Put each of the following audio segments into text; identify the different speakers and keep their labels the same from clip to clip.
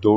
Speaker 1: 2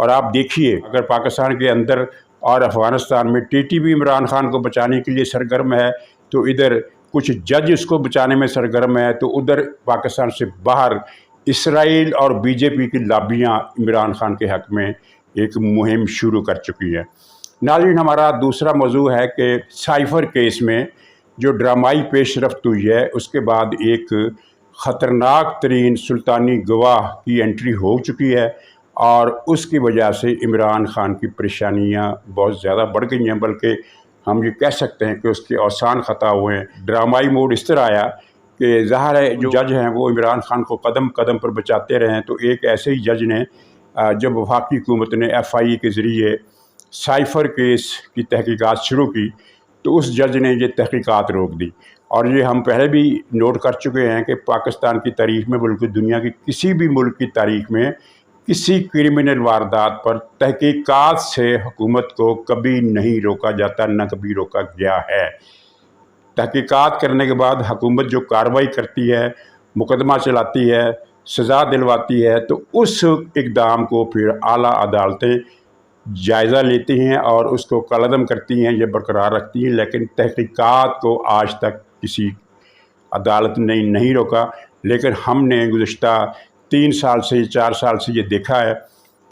Speaker 1: اور آپ دیکھیے اگر پاکستان کے اندر اور افغانستان میں T T P Imran Khan کو بچانے کے لیے سرگرم ہے تو ادھر کچھ جج اس کو بچانے میں سرگرم ہے، تو ادھر پاکستان سے باہر اسرائیل اور بی جے پی کی لابیاں عمران خان کے حق میں ایک مہم شروع کر چکی ہے۔ ناظرین، ہمارا دوسرا موضوع ہے کہ سائفر کیس میں جو ڈرامائی پیش رفت ہوئی ہے اس کے بعد ایک خطرناک ترین سلطانی گواہ کی انٹری ہو چکی ہے، اور اس کی وجہ سے عمران خان کی پریشانیاں بہت زیادہ بڑھ گئی ہیں، بلکہ ہم یہ کہہ سکتے ہیں کہ اس کے اوسان خطا ہوئے ہیں۔ ڈرامائی موڈ اس طرح آیا کہ ظاہر ہے جو جج ہیں وہ عمران خان کو قدم قدم پر بچاتے رہے ہیں، تو ایک ایسے ہی جج نے جب وفاقی حکومت نے ایف آئی اے کے ذریعے سائفر کیس کی تحقیقات شروع کی تو اس جج نے یہ تحقیقات روک دی، اور یہ ہم پہلے بھی نوٹ کر چکے ہیں کہ پاکستان کی تاریخ میں بلکہ دنیا کی کسی بھی ملک کی تاریخ میں کسی کرمنل واردات پر تحقیقات سے حکومت کو کبھی نہیں روکا جاتا، نہ کبھی روکا گیا ہے۔ تحقیقات کرنے کے بعد حکومت جو کارروائی کرتی ہے، مقدمہ چلاتی ہے، سزا دلواتی ہے، تو اس اقدام کو پھر اعلیٰ عدالتیں جائزہ لیتی ہیں اور اس کو کالعدم کرتی ہیں، یہ برقرار رکھتی ہیں، لیکن تحقیقات کو آج تک کسی عدالت نے نہیں روکا۔ لیکن ہم نے گزشتہ 3 سال سے 4 سال سے یہ دیکھا ہے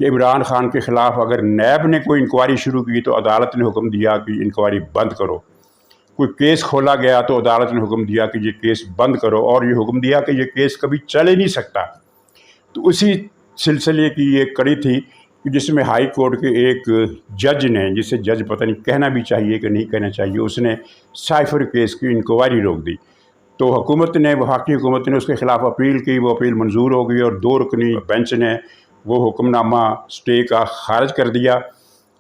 Speaker 1: کہ عمران خان کے خلاف اگر نیب نے کوئی انکوائری شروع کی تو عدالت نے حکم دیا کہ انکوائری بند کرو، کوئی کیس کھولا گیا تو عدالت نے حکم دیا کہ یہ کیس بند کرو، اور یہ حکم دیا کہ یہ کیس کبھی چل ہی نہیں سکتا۔ تو اسی سلسلے کی یہ کڑی تھی کہ جس میں ہائی کورٹ کے ایک جج نے، جسے جج پتہ نہیں کہنا بھی چاہیے کہ نہیں کہنا چاہیے، اس نے سائفر کیس کی انکوائری روک دی۔ تو حکومت نے، وفاقی حکومت نے اس کے خلاف اپیل کی، وہ اپیل منظور ہو گئی، اور 2 رکنی بینچ نے وہ حکم نامہ اسٹے کا خارج کر دیا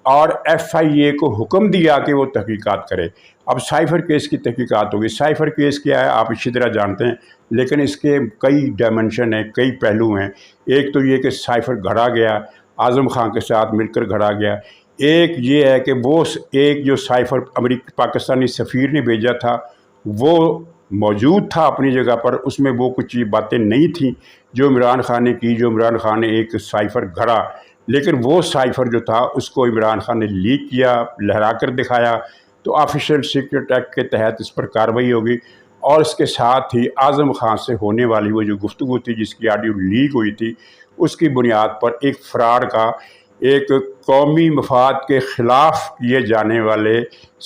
Speaker 1: اور ایف آئی اے کو حکم دیا کہ وہ تحقیقات کرے۔ اب سائفر کیس کی تحقیقات ہوگی۔ سائفر کیس کیا ہے آپ اچھی طرح جانتے ہیں، لیکن اس کے کئی ڈائمنشن ہیں، کئی پہلو ہیں۔ ایک تو یہ کہ سائفر گھڑا گیا، اعظم خان کے ساتھ مل کر گھڑا گیا۔ ایک یہ ہے کہ وہ ایک جو سائفر پاکستانی سفیر نے بھیجا تھا وہ موجود تھا اپنی جگہ پر، اس میں وہ کچھ باتیں نہیں تھیں جو عمران خان نے کی، جو عمران خان نے ایک سائفر گھڑا، لیکن وہ سائفر جو تھا اس کو عمران خان نے لیک کیا، لہرا کر دکھایا، تو آفیشیل سیکرٹ ایکٹ کے تحت اس پر کارروائی ہوگی۔ اور اس کے ساتھ ہی اعظم خان سے ہونے والی وہ جو گفتگو تھی جس کی آڈیو لیک ہوئی تھی، اس کی بنیاد پر ایک فراڈ کا، ایک قومی مفاد کے خلاف کیے جانے والے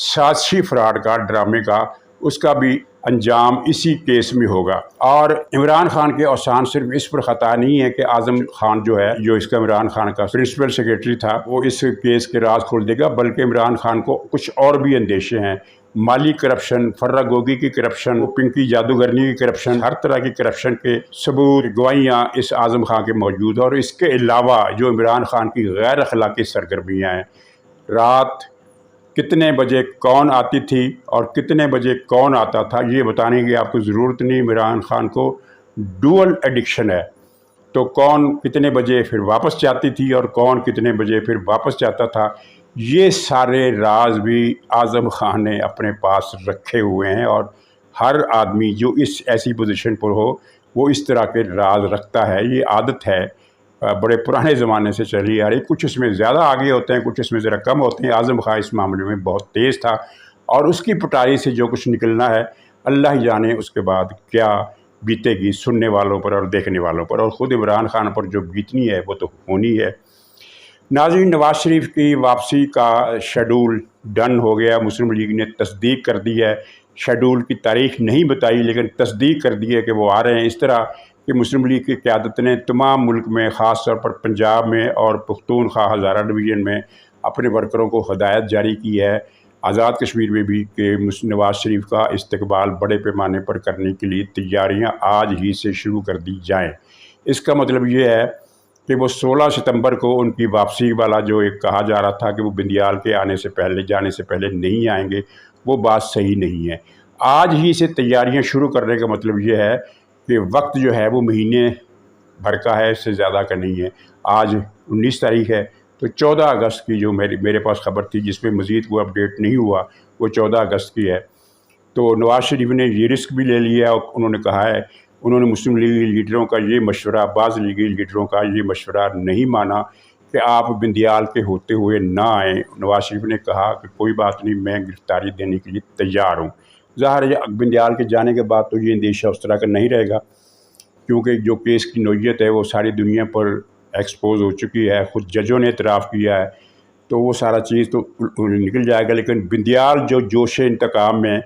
Speaker 1: سازشی فراڈ کا، ڈرامے کا، اس کا بھی انجام اسی کیس میں ہوگا۔ اور عمران خان کے اوسان صرف اس پر خطا نہیں ہے کہ اعظم خان جو ہے، جو اس کا عمران خان کا پرنسپل سیکریٹری تھا، وہ اس کیس کے راز کھول دے گا، بلکہ عمران خان کو کچھ اور بھی اندیشے ہیں۔ مالی کرپشن، فرہ گوگی کی کرپشن، پنکی جادوگرنی کی کرپشن، ہر طرح کی کرپشن کے ثبوت، گواہیاں اس اعظم خان کے موجود ہیں۔ اور اس کے علاوہ جو عمران خان کی غیر اخلاقی سرگرمیاں ہیں، رات کتنے بجے کون آتی تھی اور کتنے بجے کون آتا تھا، یہ بتانے کی آپ کو ضرورت نہیں۔ عمران خان کو ڈوئل ایڈکشن ہے، تو کون کتنے بجے پھر واپس جاتی تھی اور کون کتنے بجے پھر واپس جاتا تھا، یہ سارے راز بھی اعظم خان نے اپنے پاس رکھے ہوئے ہیں۔ اور ہر آدمی جو اس ایسی پوزیشن پر ہو وہ اس طرح کے راز رکھتا ہے، یہ عادت ہے، بڑے پرانے زمانے سے چلی آ رہی۔ کچھ اس میں زیادہ آگے ہوتے ہیں، کچھ اس میں ذرا کم ہوتے ہیں۔ اعظم خان اس معاملے میں بہت تیز تھا، اور اس کی پٹاری سے جو کچھ نکلنا ہے اللہ ہی جانے اس کے بعد کیا بیتے گی سننے والوں پر اور دیکھنے والوں پر، اور خود عمران خان پر جو بیتنی ہے وہ تو ہونی ہے۔ ناظرین، نواز شریف کی واپسی کا شیڈول ڈن ہو گیا، مسلم لیگ نے تصدیق کر دی ہے۔ شیڈول کی تاریخ نہیں بتائی لیکن تصدیق کر دی ہے کہ وہ آ رہے ہیں۔ اس طرح کہ مسلم لیگ کی قیادت نے تمام ملک میں، خاص طور پر پنجاب میں اور پختونخوا ہزارہ ڈویژن میں اپنے ورکروں کو ہدایت جاری کی ہے، آزاد کشمیر میں بھی، کہ نواز شریف کا استقبال بڑے پیمانے پر کرنے کے لیے تیاریاں آج ہی سے شروع کر دی جائیں۔ اس کا مطلب یہ ہے کہ وہ 16 ستمبر کو ان کی واپسی والا جو ایک کہا جا رہا تھا کہ وہ بندیال کے جانے سے پہلے نہیں آئیں گے، وہ بات صحیح نہیں ہے۔ آج ہی سے تیاریاں شروع کرنے کا مطلب یہ ہے کہ وقت جو ہے وہ مہینے بھر کا ہے، اس سے زیادہ کا نہیں ہے۔ آج 19 تاریخ ہے، تو 14 اگست کی جو میرے پاس خبر تھی جس میں مزید کوئی اپڈیٹ نہیں ہوا، وہ 14 اگست کی ہے۔ تو نواز شریف نے یہ رسک بھی لے لیا، اور انہوں نے کہا ہے، انہوں نے مسلم لیگی لیڈروں کا یہ مشورہ، بعض لیگی لیڈروں کا یہ مشورہ نہیں مانا کہ آپ بندیال کے ہوتے ہوئے نہ آئیں۔ نواز شریف نے کہا کہ کوئی بات نہیں، میں گرفتاری دینے کے لیے تیار ہوں۔ ظاہر ہے بندیال کے جانے کے بعد تو یہ اندیشہ اس طرح کا نہیں رہے گا، کیونکہ جو کیس کی نوعیت ہے وہ ساری دنیا پر ایکسپوز ہو چکی ہے، خود ججوں نے اعتراف کیا ہے، تو وہ سارا چیز تو نکل جائے گا۔ لیکن بندیال جو جوش انتقام میں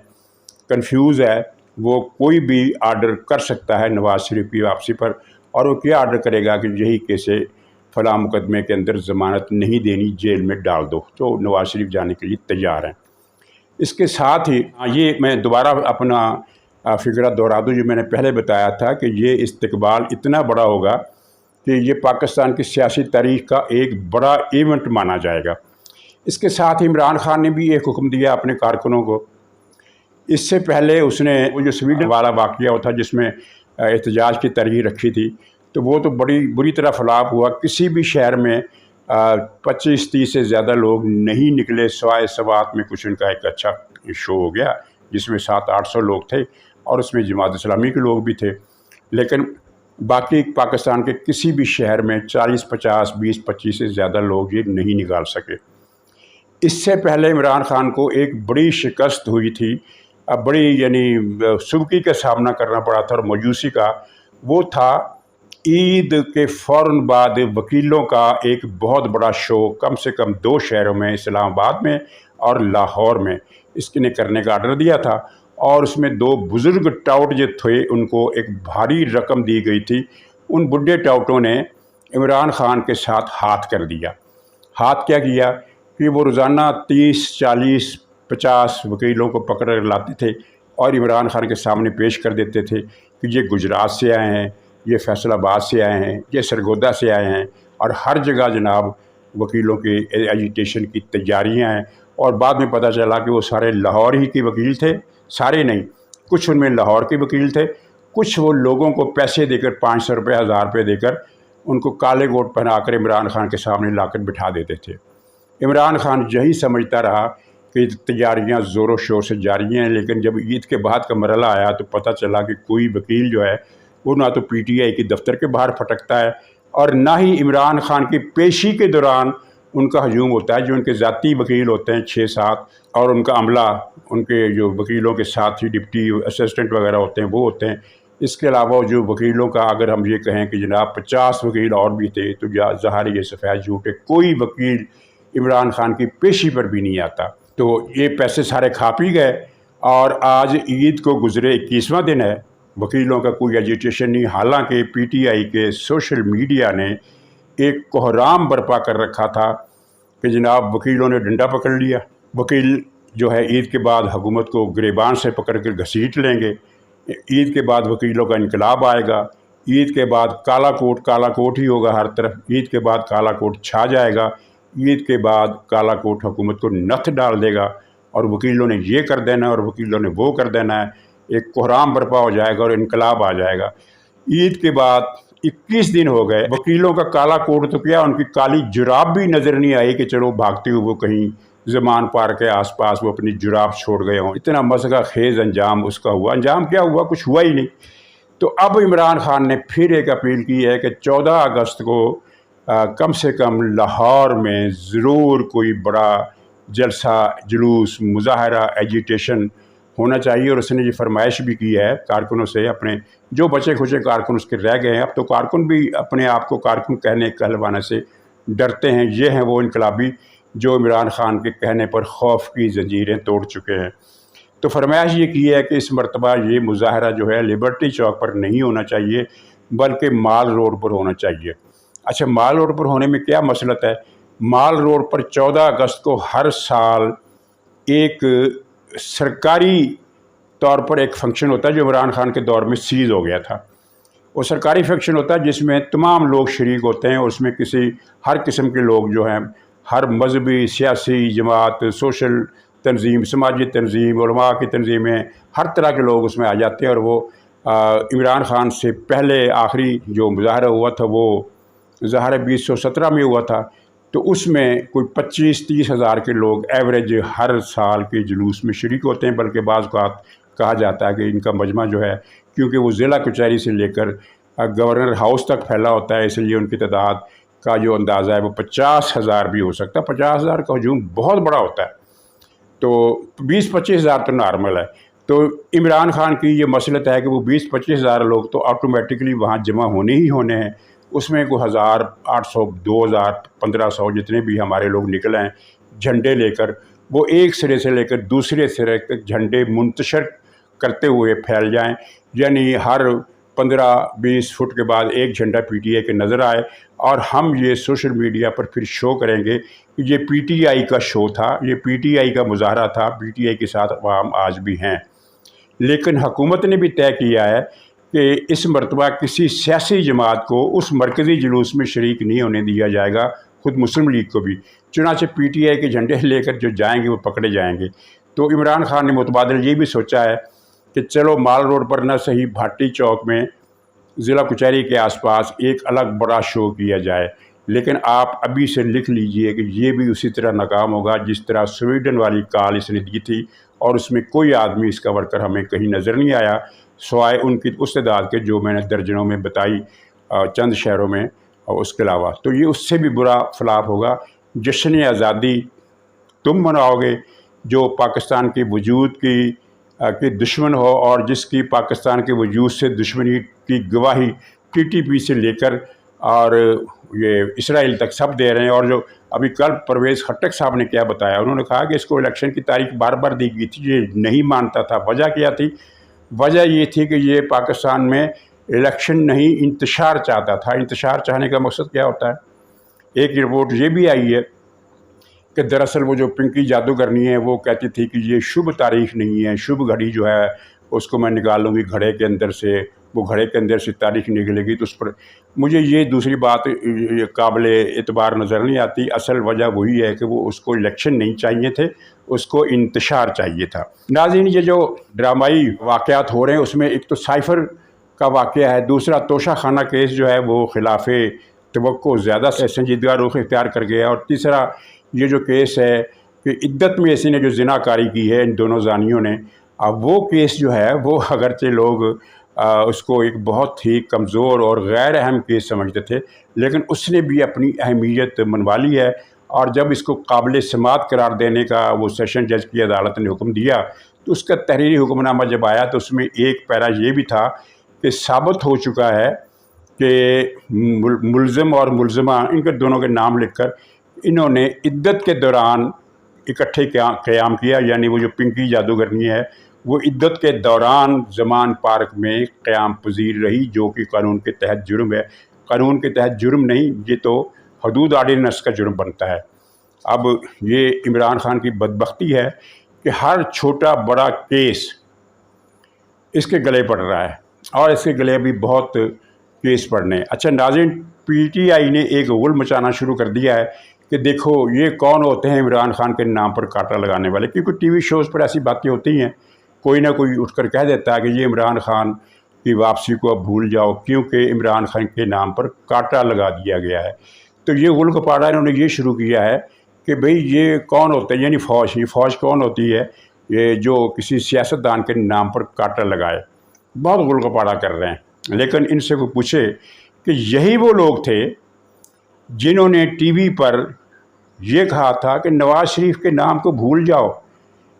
Speaker 1: کنفیوز ہے، وہ کوئی بھی آرڈر کر سکتا ہے نواز شریف کی واپسی پر، اور وہ کیا آرڈر کرے گا کہ یہی کیسے فلاں مقدمے کے اندر ضمانت نہیں دینی، جیل میں ڈال دو، تو نواز شریف جانے کے لیے تیار ہیں۔ اس کے ساتھ ہی یہ میں دوبارہ اپنا فکرہ دہرا دوں جو میں نے پہلے بتایا تھا کہ یہ استقبال اتنا بڑا ہوگا کہ یہ پاکستان کی سیاسی تاریخ کا ایک بڑا ایونٹ مانا جائے گا۔ اس کے ساتھ عمران خان نے بھی ایک حکم دیا اپنے کارکنوں کو۔ اس سے پہلے اس نے وہ جو سویڈن والا واقعہ ہوا تھا جس میں احتجاج کی ترجیح رکھی تھی، تو وہ تو بڑی بری طرح فلاپ ہوا۔ کسی بھی شہر میں 25-30 سے زیادہ لوگ نہیں نکلے، سوائے سوات میں کچھ ان کا ایک اچھا شو ہو گیا جس میں 700-800 لوگ تھے، اور اس میں جماعت اسلامی کے لوگ بھی تھے۔ لیکن باقی پاکستان کے کسی بھی شہر میں 40-50 20-25 سے زیادہ لوگ یہ نہیں نکال سکے۔ اس سے پہلے عمران خان کو ایک بڑی شکست ہوئی تھی، بڑی یعنی سبکی کا سامنا کرنا پڑا تھا، اور مایوسی کا۔ وہ تھا عید کے فوراً بعد وکیلوں کا ایک بہت بڑا شو، کم سے کم 2 شہروں میں، اسلام آباد میں اور لاہور میں، اس نے کرنے کا آرڈر دیا تھا، اور اس میں 2 بزرگ ٹاؤٹ جو تھے ان کو ایک بھاری رقم دی گئی تھی۔ ان بڈھے ٹاؤٹوں نے عمران خان کے ساتھ ہاتھ کر دیا۔ ہاتھ کیا کیا کہ وہ روزانہ 30-40-50 وکیلوں کو پکڑ کر لاتے تھے اور عمران خان کے سامنے پیش کر دیتے تھے کہ یہ گجرات سے آئے ہیں، یہ فیصل آباد سے آئے ہیں، یہ سرگودا سے آئے ہیں، اور ہر جگہ جناب وکیلوں کی ایجیٹیشن کی تیاریاں ہیں۔ اور بعد میں پتہ چلا کہ وہ سارے لاہور ہی کے وکیل تھے، سارے نہیں، کچھ ان میں لاہور کے وکیل تھے، کچھ وہ لوگوں کو پیسے دے کر 500 روپے 1000 روپے دے کر ان کو کالے کوٹ پہنا کر عمران خان کے سامنے لا کر بٹھا دیتے تھے۔ عمران خان یہی سمجھتا رہا کہ تیاریاں زور و شور سے جاری ہیں، لیکن جب عید کے بعد کا مرحلہ آیا تو پتہ چلا کہ کوئی وکیل جو ہے وہ نہ تو پی ٹی آئی کے دفتر کے باہر پھٹکتا ہے، اور نہ ہی عمران خان کی پیشی کے دوران ان کا ہجوم ہوتا ہے۔ جو ان کے ذاتی وکیل ہوتے ہیں 6-7، اور ان کا عملہ، ان کے جو وکیلوں کے ساتھ ہی ڈپٹی اسسٹنٹ وغیرہ ہوتے ہیں وہ ہوتے ہیں۔ اس کے علاوہ جو وکیلوں کا اگر ہم یہ کہیں کہ جناب 50 وکیل اور بھی تھے، تو ظاہر یہ سفید جھوٹ ہے، کوئی وکیل عمران خان کی پیشی پر بھی نہیں آتا۔ تو یہ پیسے سارے کھا پی گئے، اور آج عید کو گزرے 21واں دن ہے، وکیلوں کا کوئی ایجیٹیشن نہیں۔ حالانکہ پی ٹی آئی کے سوشل میڈیا نے ایک کوہرام برپا کر رکھا تھا کہ جناب وکیلوں نے ڈنڈا پکڑ لیا، وکیل جو ہے عید کے بعد حکومت کو گریبان سے پکڑ کر گھسیٹ لیں گے، عید کے بعد وکیلوں کا انقلاب آئے گا، عید کے بعد کالا کوٹ ہی ہوگا ہر طرف، عید کے بعد کالا کوٹ چھا جائے گا، عید کے بعد کالا کوٹ حکومت کو نتھ ڈال دے گا، اور وکیلوں نے یہ کر دینا ہے اور وکیلوں نے وہ کر دینا ہے، ایک کوہرام برپا ہو جائے گا اور انقلاب آ جائے گا۔ عید کے بعد 21 دن ہو گئے، وکیلوں کا کالا کوٹ تو کیا، ان کی کالی جراب بھی نظر نہیں آئی کہ چلو بھاگتے ہوئے وہ کہیں زمان پارک کے آس پاس وہ اپنی جراب چھوڑ گئے ہوں۔ اتنا مذہقہ خیز انجام اس کا ہوا۔ انجام کیا ہوا؟ کچھ ہوا ہی نہیں۔ تو اب عمران خان نے پھر ایک اپیل کی ہے کہ 14 اگست کو کم سے کم لاہور میں ضرور کوئی بڑا جلسہ، جلوس، مظاہرہ، ایجیٹیشن ہونا چاہیے۔ اور اس نے یہ فرمائش بھی کی ہے کارکنوں سے، اپنے جو بچے کھچے کارکن اس کے رہ گئے ہیں، اب تو کارکن بھی اپنے آپ کو کارکن کہلوانے سے ڈرتے ہیں۔ یہ ہیں وہ انقلابی جو عمران خان کے کہنے پر خوف کی زنجیریں توڑ چکے ہیں۔ تو فرمائش یہ کی ہے کہ اس مرتبہ یہ مظاہرہ جو ہے لبرٹی چوک پر نہیں ہونا چاہیے، بلکہ مال روڈ پر ہونا چاہیے۔ اچھا، مال روڈ پر ہونے میں کیا مسئلت ہے؟ مال روڈ پر 14 اگست کو ہر سال ایک سرکاری طور پر ایک فنکشن ہوتا ہے جو عمران خان کے دور میں سیز ہو گیا تھا۔ وہ سرکاری فنکشن ہوتا ہے جس میں تمام لوگ شریک ہوتے ہیں، اور اس میں ہر قسم کے لوگ جو ہیں، ہر مذہبی، سیاسی جماعت، سوشل تنظیم، سماجی تنظیم، علماء کی تنظیمیں، ہر طرح کے لوگ اس میں آ جاتے ہیں۔ اور وہ عمران خان سے پہلے آخری جو مظاہرہ ہوا تھا وہ ظاہر 2017 میں ہوا تھا، تو اس میں کوئی 25-30 ہزار کے لوگ ایوریج ہر سال کے جلوس میں شریک ہوتے ہیں۔ بلکہ بعض اوقات کہا جاتا ہے کہ ان کا مجمع جو ہے، کیونکہ وہ ضلع کچہری سے لے کر گورنر ہاؤس تک پھیلا ہوتا ہے، اس لیے ان کی تعداد کا جو اندازہ ہے وہ 50,000 بھی ہو سکتا ہے۔ 50,000 کا ہجوم بہت بڑا ہوتا ہے، تو 20-25,000 تو نارمل ہے۔ تو عمران خان کی یہ مصلحت ہے کہ وہ 20-25,000 لوگ تو آٹومیٹکلی وہاں جمع ہونے ہی ہونے ہیں، اس میں کوئی 1,800 2,000 1,500 جتنے بھی ہمارے لوگ نکل آئیں جھنڈے لے کر، وہ ایک سرے سے لے کر دوسرے سرے تک جھنڈے منتشر کرتے ہوئے پھیل جائیں، یعنی ہر 15-20 فٹ کے بعد ایک جھنڈا پی ٹی آئی کے نظر آئے، اور ہم یہ سوشل میڈیا پر پھر شو کریں گے کہ یہ پی ٹی آئی کا شو تھا، یہ پی ٹی آئی کا مظاہرہ تھا، پی ٹی آئی کے ساتھ عوام آج بھی ہیں۔ لیکن حکومت نے بھی طے کیا ہے کہ اس مرتبہ کسی سیاسی جماعت کو اس مرکزی جلوس میں شریک نہیں ہونے دیا جائے گا، خود مسلم لیگ کو بھی، چنانچہ پی ٹی آئی کے جھنڈے لے کر جو جائیں گے وہ پکڑے جائیں گے۔ تو عمران خان نے متبادل یہ بھی سوچا ہے کہ چلو مال روڈ پر نہ صحیح بھاٹی چوک میں ضلع کچہری کے آس پاس ایک الگ بڑا شو کیا جائے، لیکن آپ ابھی سے لکھ لیجئے کہ یہ بھی اسی طرح ناکام ہوگا جس طرح سویڈن والی کال اس نے دی تھی، اور اس میں کوئی آدمی اس کا ورکر ہمیں کہیں نظر نہیں آیا سوائے ان کی اس تعداد کے جو میں نے درجنوں میں بتائی چند شہروں میں، اور اس کے علاوہ تو یہ اس سے بھی برا فلاپ ہوگا۔ جشن آزادی تم مناؤ گے جو پاکستان کے وجود کی دشمن ہو، اور جس کی پاکستان کے وجود سے دشمنی کی گواہی ٹی ٹی پی سے لے کر اور یہ اسرائیل تک سب دے رہے ہیں۔ اور جو ابھی کل پرویز خٹک صاحب نے کیا بتایا، انہوں نے کہا کہ اس کو الیکشن کی تاریخ بار بار دی گئی تھی، یہ نہیں مانتا تھا۔ وجہ کیا تھی؟ وجہ یہ تھی کہ یہ پاکستان میں الیکشن نہیں انتشار چاہتا تھا۔ انتشار چاہنے کا مقصد کیا ہوتا ہے؟ ایک رپورٹ یہ بھی آئی ہے کہ دراصل وہ جو پنکی جادوگرنی ہے وہ کہتی تھی کہ یہ شبھ تاریخ نہیں ہے، شبھ گھڑی جو ہے اس کو میں نکال لوں گی گھڑے کے اندر سے، وہ گھڑے کے اندر سے تاریخ نکلے گی، تو اس پر مجھے یہ دوسری بات قابل اعتبار نظر نہیں آتی۔ اصل وجہ وہی ہے کہ وہ اس کو الیکشن نہیں چاہیے تھے، اس کو انتشار چاہیے تھا۔ ناظرین، یہ جو ڈرامائی واقعات ہو رہے ہیں اس میں ایک تو سائفر کا واقعہ ہے، دوسرا توشہ خانہ کیس جو ہے وہ خلاف توقع زیادہ سنجیدگی رخ اختیار کر گیا، اور تیسرا یہ جو کیس ہے کہ عدت میں اسی نے جو زنا کاری کی ہے ان دونوں زانیوں نے، اب وہ کیس جو ہے وہ اگرچہ لوگ اس کو ایک بہت ہی کمزور اور غیر اہم کیس سمجھتے تھے، لیکن اس نے بھی اپنی اہمیت منوا لی ہے، اور جب اس کو قابل سماعت قرار دینے کا وہ سیشن جج کی عدالت نے حکم دیا تو اس کا تحریری حکم نامہ جب آیا تو اس میں ایک پیرا یہ بھی تھا کہ ثابت ہو چکا ہے کہ ملزم اور ملزمہ ان کے دونوں کے نام لکھ کر انہوں نے عدت کے دوران اکٹھے قیام کیا، یعنی وہ جو پنکی جادوگرنی ہے وہ عدت کے دوران زمان پارک میں قیام پذیر رہی، جو کہ قانون کے تحت جرم ہے۔ قانون کے تحت جرم نہیں، یہ تو حدود آرڈیننس کا جرم بنتا ہے۔ اب یہ عمران خان کی بدبختی ہے کہ ہر چھوٹا بڑا کیس اس کے گلے پڑ رہا ہے، اور اس کے گلے بھی بہت کیس پڑنے۔ اچھا ناظرین، پی ٹی آئی نے ایک غل مچانا شروع کر دیا ہے کہ دیکھو یہ کون ہوتے ہیں عمران خان کے نام پر کانٹا لگانے والے، کیونکہ ٹی وی شوز پر ایسی باتیں ہوتی ہیں، کوئی نہ کوئی اٹھ کر کہہ دیتا ہے کہ یہ عمران خان کی واپسی کو اب بھول جاؤ کیونکہ عمران خان کے نام پر کانٹا لگا دیا گیا ہے۔ تو یہ غل گپاڑا انہوں نے یہ شروع کیا ہے کہ بھئی یہ کون ہوتا ہے، یعنی فوج، یہ فوج کون ہوتی ہے یہ جو کسی سیاستدان کے نام پر کانٹا لگائے۔ بہت غل گپاڑا کر رہے ہیں، لیکن ان سے کوئی پوچھے کہ یہی وہ لوگ تھے جنہوں نے ٹی وی پر یہ کہا تھا کہ نواز شریف کے نام کو بھول جاؤ،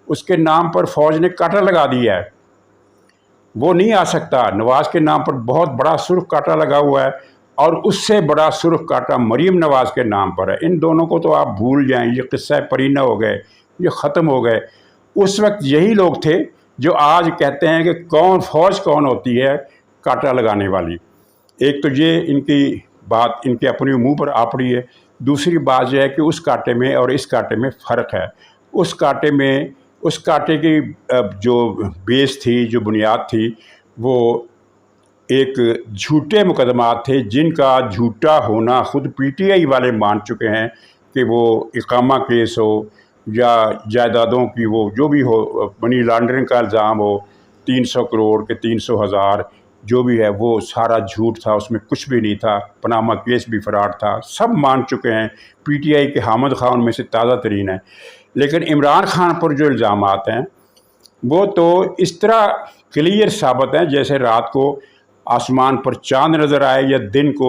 Speaker 1: اس کے نام پر فوج نے کانٹا لگا دیا ہے، وہ نہیں آ سکتا۔ نواز کے نام پر بہت بڑا سرخ کانٹا لگا ہوا ہے، اور اس سے بڑا سرخ کانٹا مریم نواز کے نام پر ہے۔ ان دونوں کو تو آپ بھول جائیں، یہ قصہ پرینہ ہو گئے، یہ ختم ہو گئے۔ اس وقت یہی لوگ تھے جو آج کہتے ہیں کہ فوج کون ہوتی ہے کانٹا لگانے والی۔ ایک تو یہ ان کی بات ان کے اپنے منہ پر آ پڑی ہے، دوسری بات یہ ہے کہ اس کانٹے میں اور اس کانٹے میں فرق ہے۔ اس کانٹے کی جو بیس تھی، جو بنیاد تھی، وہ ایک جھوٹے مقدمات تھے جن کا جھوٹا ہونا خود پی ٹی آئی والے مان چکے ہیں، کہ وہ اقامہ کیس ہو یا جائیدادوں کی وہ جو بھی ہو، منی لانڈرنگ کا الزام ہو، 300 کروڑ کے 300 ہزار جو بھی ہے وہ سارا جھوٹ تھا، اس میں کچھ بھی نہیں تھا۔ پاناما کیس بھی فراڈ تھا، سب مان چکے ہیں۔ پی ٹی آئی کے حامد خان میں سے تازہ ترین ہے۔ لیکن عمران خان پر جو الزامات ہیں وہ تو اس طرح کلیئر ثابت ہیں جیسے رات کو آسمان پر چاند نظر آئے یا دن کو